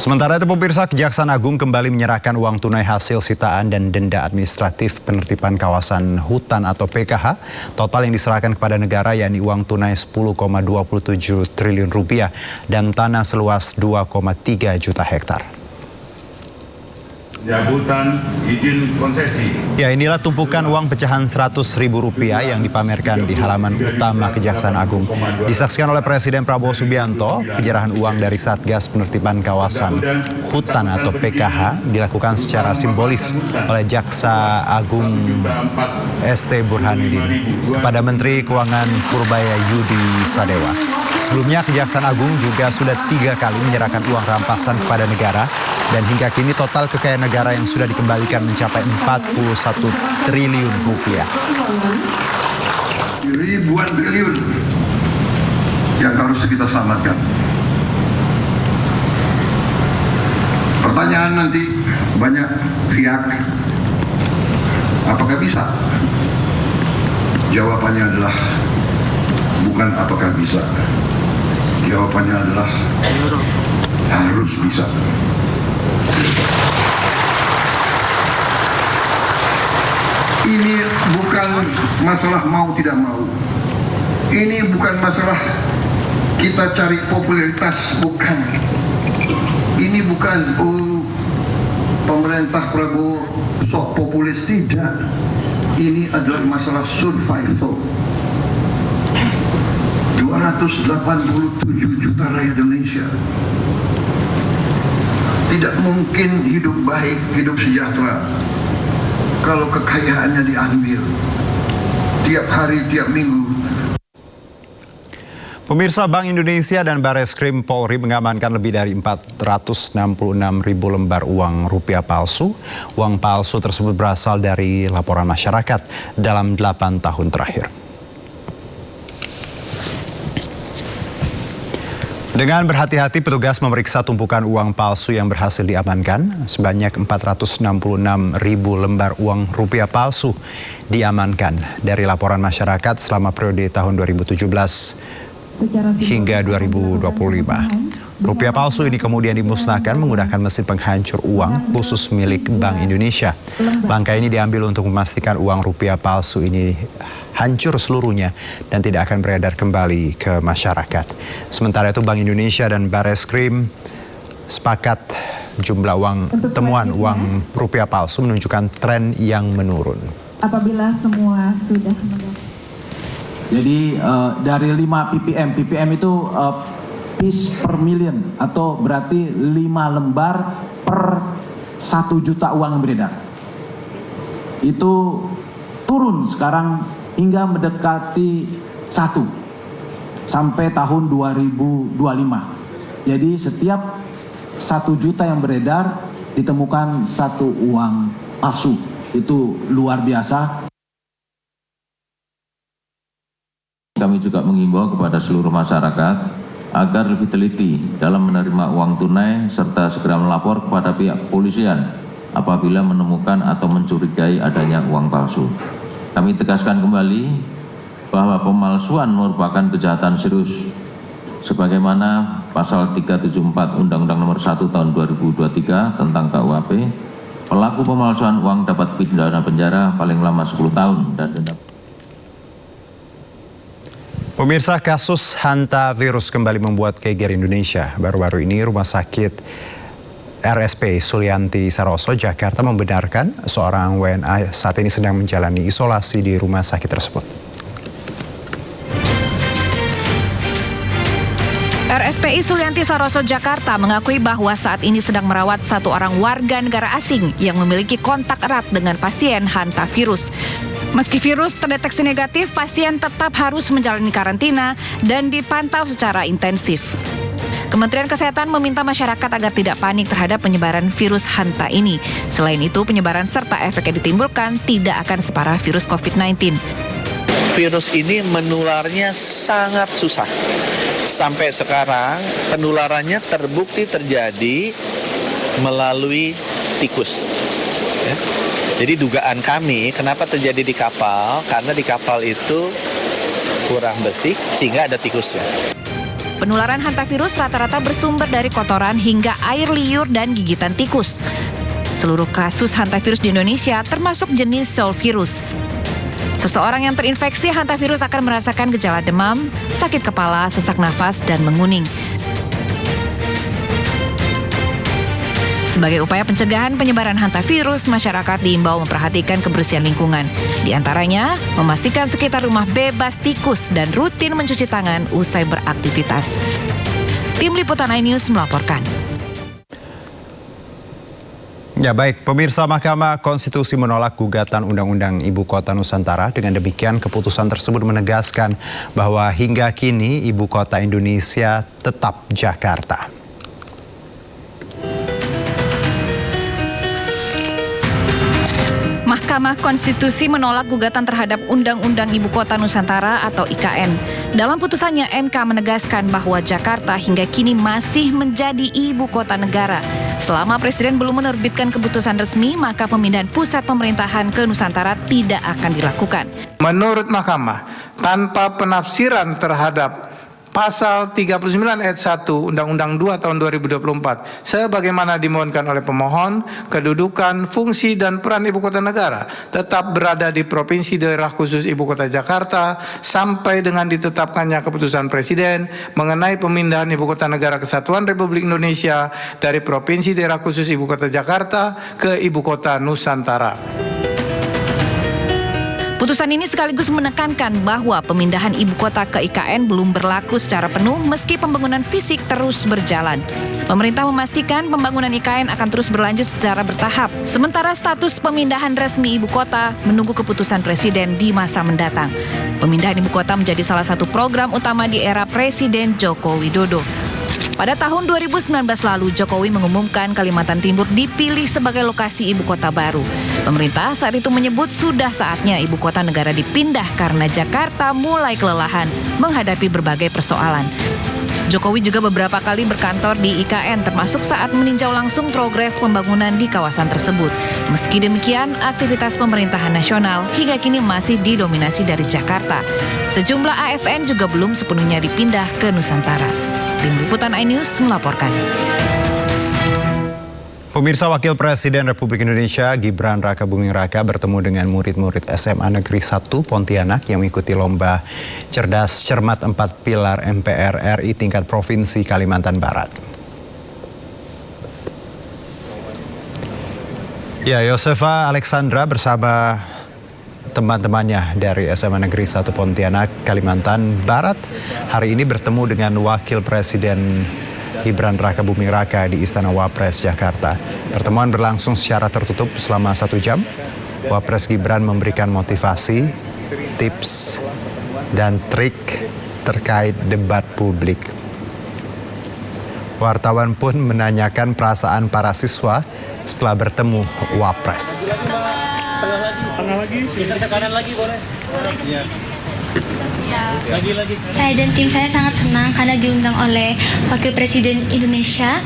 Sementara itu pemirsa, Kejaksaan Agung kembali menyerahkan uang tunai hasil sitaan dan denda administratif penertiban kawasan hutan atau PKH. Total yang diserahkan kepada negara yakni uang tunai 10,27 triliun rupiah dan tanah seluas 2,3 juta hektar. Pencabutan izin konsesi. Ya, inilah tumpukan uang pecahan Rp100.000 yang dipamerkan di halaman utama Kejaksaan Agung. Disaksikan oleh Presiden Prabowo Subianto, penyerahan uang dari Satgas Penertiban Kawasan Hutan atau PKH dilakukan secara simbolis oleh Jaksa Agung ST Burhanuddin kepada Menteri Keuangan Purbaya Yudi Sadewa. Sebelumnya Kejaksaan Agung juga sudah 3 kali menyerahkan uang rampasan kepada negara dan hingga kini total kekayaan negara yang sudah dikembalikan mencapai 41 triliun rupiah. Ribuan triliun yang harus kita selamatkan. Pertanyaan nanti banyak pihak, apakah bisa? Jawabannya adalah bukan apakah bisa. Jawabannya adalah harus bisa. Ini bukan masalah mau tidak mau. Ini bukan masalah kita cari popularitas, bukan. Ini bukan pemerintah Prabowo sok populis, tidak. Ini adalah masalah survival. 287 juta rakyat Indonesia tidak mungkin hidup baik, hidup sejahtera kalau kekayaannya diambil tiap hari, tiap minggu. Pemirsa, Bank Indonesia dan Bareskrim Polri mengamankan lebih dari 466.000 lembar uang rupiah palsu. Uang palsu tersebut berasal dari laporan masyarakat dalam 8 tahun terakhir. Dengan berhati-hati, petugas memeriksa tumpukan uang palsu yang berhasil diamankan. Sebanyak 466.000 lembar uang rupiah palsu diamankan dari laporan masyarakat selama periode tahun 2017 hingga 2025. Rupiah palsu ini kemudian dimusnahkan menggunakan mesin penghancur uang khusus milik Bank Indonesia. Langkah ini diambil untuk memastikan uang rupiah palsu ini hancur seluruhnya dan tidak akan beredar kembali ke masyarakat. Sementara itu Bank Indonesia dan Bareskrim sepakat jumlah temuan uang rupiah palsu menunjukkan tren yang menurun. Apabila semua sudah jadi dari 5 ppm itu piece per million atau berarti 5 lembar per 1 juta uang yang beredar. Itu turun sekarang hingga mendekati 1 sampai tahun 2025. Jadi setiap 1 juta yang beredar ditemukan 1 uang palsu. Itu luar biasa. Kami juga mengimbau kepada seluruh masyarakat agar lebih teliti dalam menerima uang tunai serta segera melapor kepada pihak kepolisian apabila menemukan atau mencurigai adanya uang palsu. Kami tegaskan kembali bahwa pemalsuan merupakan kejahatan serius sebagaimana pasal 374 Undang-Undang Nomor 1 Tahun 2023 tentang KUHP. Pelaku pemalsuan uang dapat pidana penjara paling lama 10 tahun dan denda. Pemirsa, kasus hantavirus kembali membuat geger Indonesia. Baru-baru ini Rumah Sakit RSP Sulianti Saroso Jakarta membenarkan seorang WNA saat ini sedang menjalani isolasi di rumah sakit tersebut. RSPI Sulianti Saroso Jakarta mengakui bahwa saat ini sedang merawat 1 orang warga negara asing yang memiliki kontak erat dengan pasien hantavirus. Meski virus terdeteksi negatif, pasien tetap harus menjalani karantina dan dipantau secara intensif. Kementerian Kesehatan meminta masyarakat agar tidak panik terhadap penyebaran virus hanta ini. Selain itu, penyebaran serta efek yang ditimbulkan tidak akan separah virus COVID-19. Virus ini menularnya sangat susah. Sampai sekarang penularannya terbukti terjadi melalui tikus. Ya. Jadi dugaan kami kenapa terjadi di kapal, karena di kapal itu kurang bersih sehingga ada tikusnya. Penularan hantavirus rata-rata bersumber dari kotoran hingga air liur dan gigitan tikus. Seluruh kasus hantavirus di Indonesia termasuk jenis solvirus. Seseorang yang terinfeksi hantavirus akan merasakan gejala demam, sakit kepala, sesak nafas, dan menguning. Sebagai upaya pencegahan penyebaran hantavirus, masyarakat diimbau memperhatikan kebersihan lingkungan. Di antaranya, memastikan sekitar rumah bebas tikus dan rutin mencuci tangan usai beraktivitas. Tim Liputan iNews melaporkan. Ya baik, pemirsa, Mahkamah Konstitusi menolak gugatan Undang-Undang Ibu Kota Nusantara. Dengan demikian, keputusan tersebut menegaskan bahwa hingga kini Ibu Kota Indonesia tetap Jakarta. Mahkamah Konstitusi menolak gugatan terhadap Undang-Undang Ibu Kota Nusantara atau IKN. Dalam putusannya, MK menegaskan bahwa Jakarta hingga kini masih menjadi ibu kota negara. Selama Presiden belum menerbitkan keputusan resmi, maka pemindahan pusat pemerintahan ke Nusantara tidak akan dilakukan. Menurut Mahkamah, tanpa penafsiran terhadap Pasal 39 ayat 1 Undang-Undang 2 tahun 2024 sebagaimana dimohonkan oleh pemohon, kedudukan, fungsi dan peran Ibu Kota Negara tetap berada di Provinsi Daerah Khusus Ibu Kota Jakarta sampai dengan ditetapkannya keputusan Presiden mengenai pemindahan Ibu Kota Negara Kesatuan Republik Indonesia dari Provinsi Daerah Khusus Ibu Kota Jakarta ke Ibu Kota Nusantara. Putusan ini sekaligus menekankan bahwa pemindahan ibu kota ke IKN belum berlaku secara penuh meski pembangunan fisik terus berjalan. Pemerintah memastikan pembangunan IKN akan terus berlanjut secara bertahap. Sementara status pemindahan resmi ibu kota menunggu keputusan Presiden di masa mendatang. Pemindahan ibu kota menjadi salah satu program utama di era Presiden Joko Widodo. Pada tahun 2019 lalu, Jokowi mengumumkan Kalimantan Timur dipilih sebagai lokasi ibu kota baru. Pemerintah saat itu menyebut sudah saatnya ibu kota negara dipindah karena Jakarta mulai kelelahan menghadapi berbagai persoalan. Jokowi juga beberapa kali berkantor di IKN termasuk saat meninjau langsung progres pembangunan di kawasan tersebut. Meski demikian, aktivitas pemerintahan nasional hingga kini masih didominasi dari Jakarta. Sejumlah ASN juga belum sepenuhnya dipindah ke Nusantara. Tim Liputan iNews melaporkan. Pemirsa, Wakil Presiden Republik Indonesia Gibran Rakabuming Raka bertemu dengan murid-murid SMA Negeri 1 Pontianak yang mengikuti lomba cerdas cermat 4 pilar MPR RI tingkat Provinsi Kalimantan Barat. Ya, Yosefa Alexandra bersama teman-temannya dari SMA Negeri 1 Pontianak, Kalimantan Barat hari ini bertemu dengan Wakil Presiden Gibran Rakabuming Raka di Istana Wapres, Jakarta. Pertemuan berlangsung secara tertutup selama 1 jam. Wapres Gibran memberikan motivasi, tips, dan trik terkait debat publik. Wartawan pun menanyakan perasaan para siswa setelah bertemu Wapres. Tengah lagi, ke kanan lagi boleh. Iya. Lagi. Saya dan tim saya sangat senang karena diundang oleh Wakil Presiden Indonesia.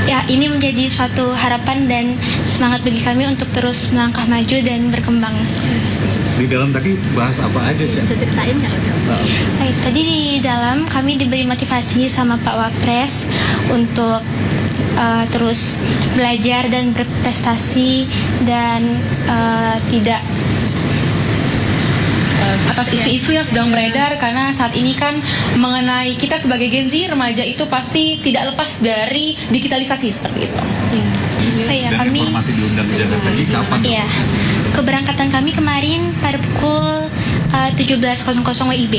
Ya, ini menjadi suatu harapan dan semangat bagi kami untuk terus melangkah maju dan berkembang. Di dalam tadi bahas apa aja, Cak? Bisa ceritain nggak? Baik, tadi di dalam kami diberi motivasi sama Pak Wapres untuk terus belajar dan berprestasi dan tidak atas isu-isu yang sedang beredar, karena saat ini kan mengenai kita sebagai Gen Z remaja itu pasti tidak lepas dari digitalisasi seperti itu. Saya kami masih diundang ke Jakarta lagi kapan? Iya. Keberangkatan kami kemarin pada pukul 17.00 WIB.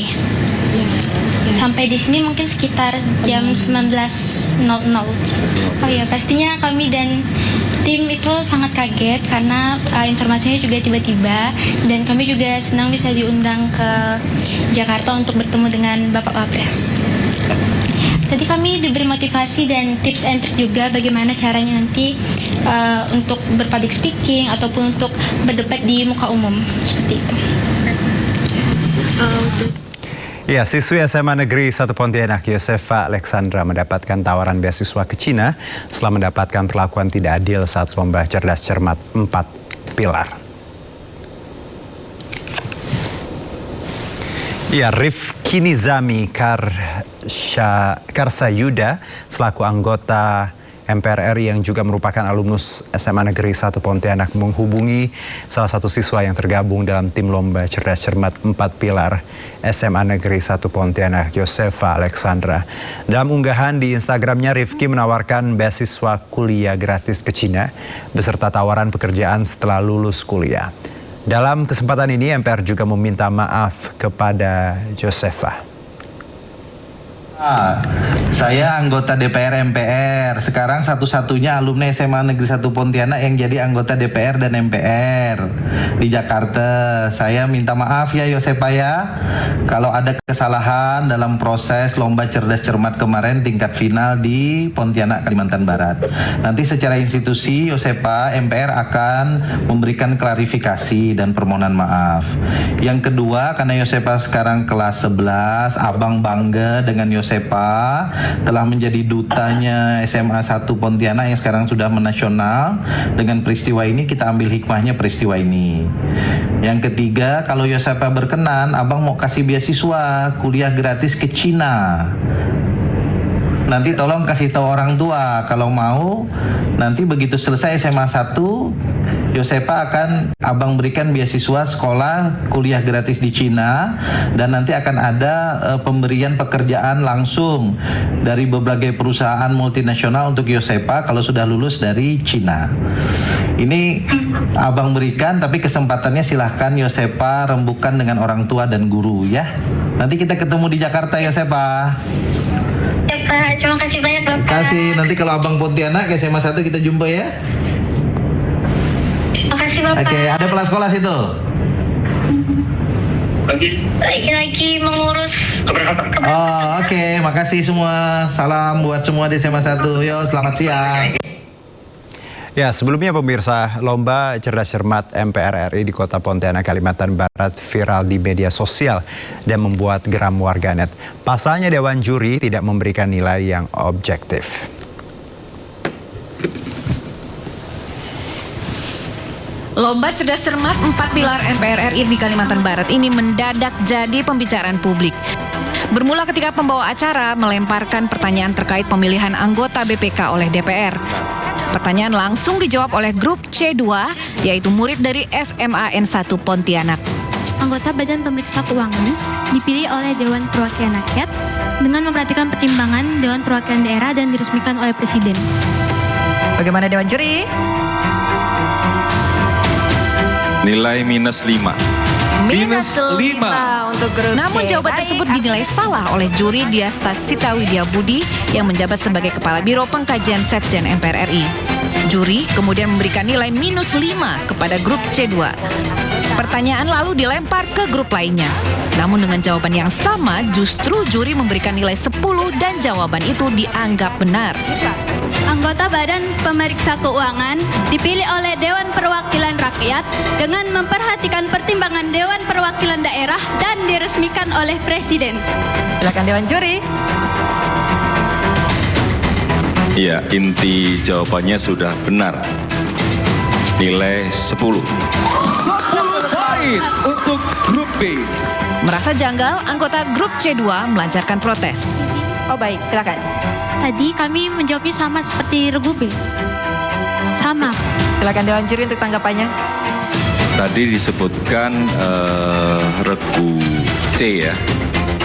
Sampai di sini mungkin sekitar jam 19.00. Oh ya, pastinya kami dan tim itu sangat kaget karena informasinya juga tiba-tiba, dan kami juga senang bisa diundang ke Jakarta untuk bertemu dengan Bapak Wapres. Tadi kami diberi motivasi dan tips and trick juga bagaimana caranya nanti untuk berpublic speaking ataupun untuk berdebat di muka umum seperti itu. Ya, siswi SMA Negeri 1 Pontianak Yosefa Alexandra mendapatkan tawaran beasiswa ke Cina setelah mendapatkan perlakuan tidak adil saat lomba cerdas cermat 4 pilar. Ya, Rifki Kinizami Karsayuda selaku anggota MPR RI yang juga merupakan alumnus SMA Negeri 1 Pontianak menghubungi salah satu siswa yang tergabung dalam tim lomba cerdas cermat 4 pilar SMA Negeri 1 Pontianak, Yosefa Alexandra. Dalam unggahan di Instagramnya, Rifki menawarkan beasiswa kuliah gratis ke Cina beserta tawaran pekerjaan setelah lulus kuliah. Dalam kesempatan ini, MPR juga meminta maaf kepada Yosefa. Saya anggota DPR MPR, sekarang satu-satunya alumni SMA Negeri 1 Pontianak yang jadi anggota DPR dan MPR di Jakarta. Saya minta maaf ya Yosefa ya, kalau ada kesalahan dalam proses lomba cerdas cermat kemarin tingkat final di Pontianak, Kalimantan Barat. Nanti secara institusi Yosefa MPR akan memberikan klarifikasi dan permohonan maaf. Yang kedua, karena Yosefa sekarang kelas 11, Abang bangga dengan Yosefa telah menjadi dutanya SMA 1 Pontianak yang sekarang sudah menasional. Dengan peristiwa ini kita ambil hikmahnya peristiwa ini. Yang ketiga, kalau Yosefa berkenan, Abang mau kasih beasiswa kuliah gratis ke Cina. Nanti tolong kasih tahu orang tua kalau mau. Nanti begitu selesai SMA 1, Yosefa akan Abang berikan beasiswa sekolah kuliah gratis di Cina, dan nanti akan ada pemberian pekerjaan langsung dari berbagai perusahaan multinasional untuk Yosefa kalau sudah lulus dari Cina. Ini Abang berikan, tapi kesempatannya silahkan Yosefa rembukan dengan orang tua dan guru ya. Nanti kita ketemu di Jakarta Yosefa. Ya Pak, terima kasih banyak Bapak. Terima kasih. Nanti kalau Abang Pontianak ke SMA 1 kita jumpa ya. Makasih Bapak. Oke, ada pelan sekolah situ. Lagi mengurus. Oh, oke. Makasih semua. Salam buat semua di SMA 1. Yo, selamat siang. Ya, sebelumnya pemirsa, lomba cerdas cermat MPR RI di Kota Pontianak, Kalimantan Barat viral di media sosial dan membuat geram warganet. Pasalnya Dewan Juri tidak memberikan nilai yang objektif. Lomba cerdas cermat 4 pilar MPR RI di Kalimantan Barat ini mendadak jadi pembicaraan publik. Bermula ketika pembawa acara melemparkan pertanyaan terkait pemilihan anggota BPK oleh DPR. Pertanyaan langsung dijawab oleh grup C2, yaitu murid dari SMA N1 Pontianak. Anggota Badan Pemeriksa Keuangan dipilih oleh Dewan Perwakilan Rakyat dengan memperhatikan pertimbangan Dewan Perwakilan Daerah dan diresmikan oleh Presiden. Bagaimana Dewan Juri? Nilai -5. Minus 5 untuk grup Namun C. Jawaban tersebut dinilai salah oleh juri Diasta Sita Widya Budi yang menjabat sebagai Kepala Biro Pengkajian Setjen MPR RI. Juri kemudian memberikan nilai -5 kepada grup C2. Pertanyaan lalu dilempar ke grup lainnya. Namun dengan jawaban yang sama, justru juri memberikan nilai 10 dan jawaban itu dianggap benar. Anggota Badan Pemeriksa Keuangan dipilih oleh Dewan Perwakilan Rakyat dengan memperhatikan pertimbangan Dewan Perwakilan Daerah dan diresmikan oleh Presiden. Silakan Dewan Juri. Ya, inti jawabannya sudah benar. Nilai 10. 10 poin untuk grup B. Merasa janggal, anggota grup C2 melancarkan protes. Oh baik, silakan. Tadi kami menjawabnya sama seperti regu B. Sama. Silakan Dewan Juri untuk tanggapannya. Tadi disebutkan regu C ya.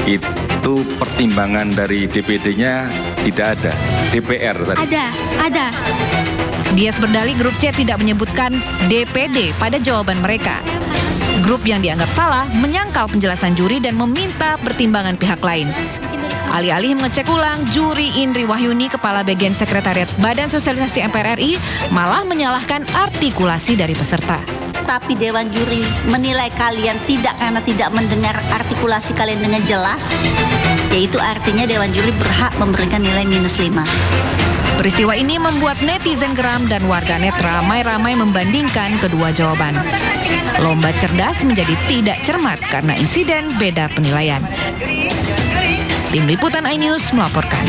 Itu pertimbangan dari DPD-nya tidak ada. DPR tadi. Ada. Dias berdalih grup C tidak menyebutkan DPD pada jawaban mereka. Grup yang dianggap salah menyangkal penjelasan juri dan meminta pertimbangan pihak lain. Alih-alih mengecek ulang, juri Indri Wahyuni, Kepala Bagian Sekretariat Badan Sosialisasi MPR RI, malah menyalahkan artikulasi dari peserta. Tapi Dewan Juri menilai kalian tidak karena tidak mendengar artikulasi kalian dengan jelas, yaitu artinya Dewan Juri berhak memberikan nilai -5. Peristiwa ini membuat netizen geram dan warganet ramai-ramai membandingkan kedua jawaban. Lomba cerdas menjadi tidak cermat karena insiden beda penilaian. Tim Liputan iNews melaporkan.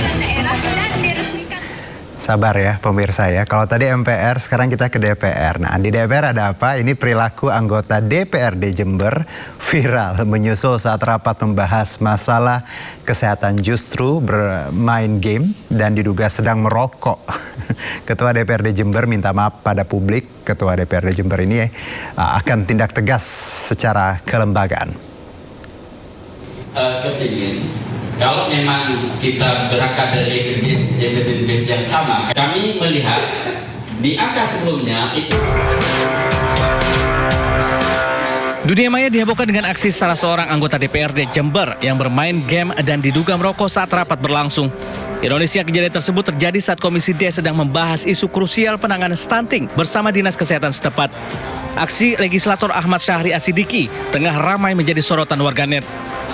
Sabar ya pemirsa ya. Kalau tadi MPR, sekarang kita ke DPR. Nah, di DPR ada apa? Ini perilaku anggota DPRD Jember viral menyusul saat rapat membahas masalah kesehatan justru bermain game dan diduga sedang merokok. Ketua DPRD Jember minta maaf pada publik. Ketua DPRD Jember ini akan tindak tegas secara kelembagaan. Kepingin kalau memang kita berangkat dari evidence yang sama, kami melihat di angka sebelumnya itu. Dunia maya dihebohkan dengan aksi salah seorang anggota DPRD Jember yang bermain game dan diduga merokok saat rapat berlangsung. Ironisnya kejadian tersebut terjadi saat Komisi D sedang membahas isu krusial penanganan stunting bersama Dinas Kesehatan setempat. Aksi legislator Ahmad Syahri Asidiki tengah ramai menjadi sorotan warganet.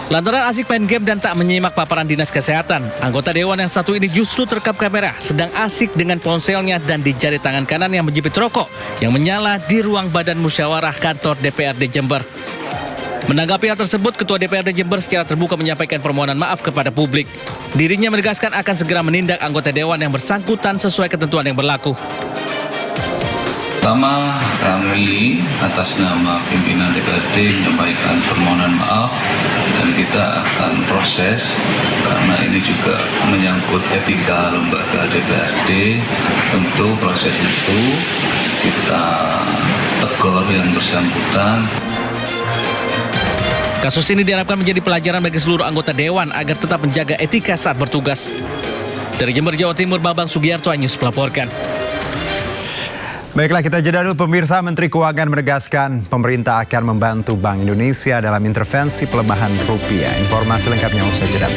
Lantaran asik main game dan tak menyimak paparan Dinas Kesehatan, anggota Dewan yang satu ini justru terekam kamera sedang asik dengan ponselnya dan di jari tangan kanan yang menjepit rokok yang menyala di ruang badan musyawarah kantor DPRD Jember. Menanggapi hal tersebut, Ketua DPRD Jember secara terbuka menyampaikan permohonan maaf kepada publik. Dirinya menegaskan akan segera menindak anggota Dewan yang bersangkutan sesuai ketentuan yang berlaku. Pertama, kami atas nama pimpinan DPRD menyampaikan permohonan maaf dan kita akan proses karena ini juga menyangkut etika lembaga DPRD. Tentu proses itu kita tegur yang bersangkutan. Kasus ini diharapkan menjadi pelajaran bagi seluruh anggota Dewan agar tetap menjaga etika saat bertugas. Dari Jember, Jawa Timur, Bambang Sugiarto, News melaporkan. Baiklah, kita jeda dulu pemirsa. Menteri Keuangan menegaskan pemerintah akan membantu Bank Indonesia dalam intervensi pelemahan rupiah. Informasi lengkapnya usai jeda.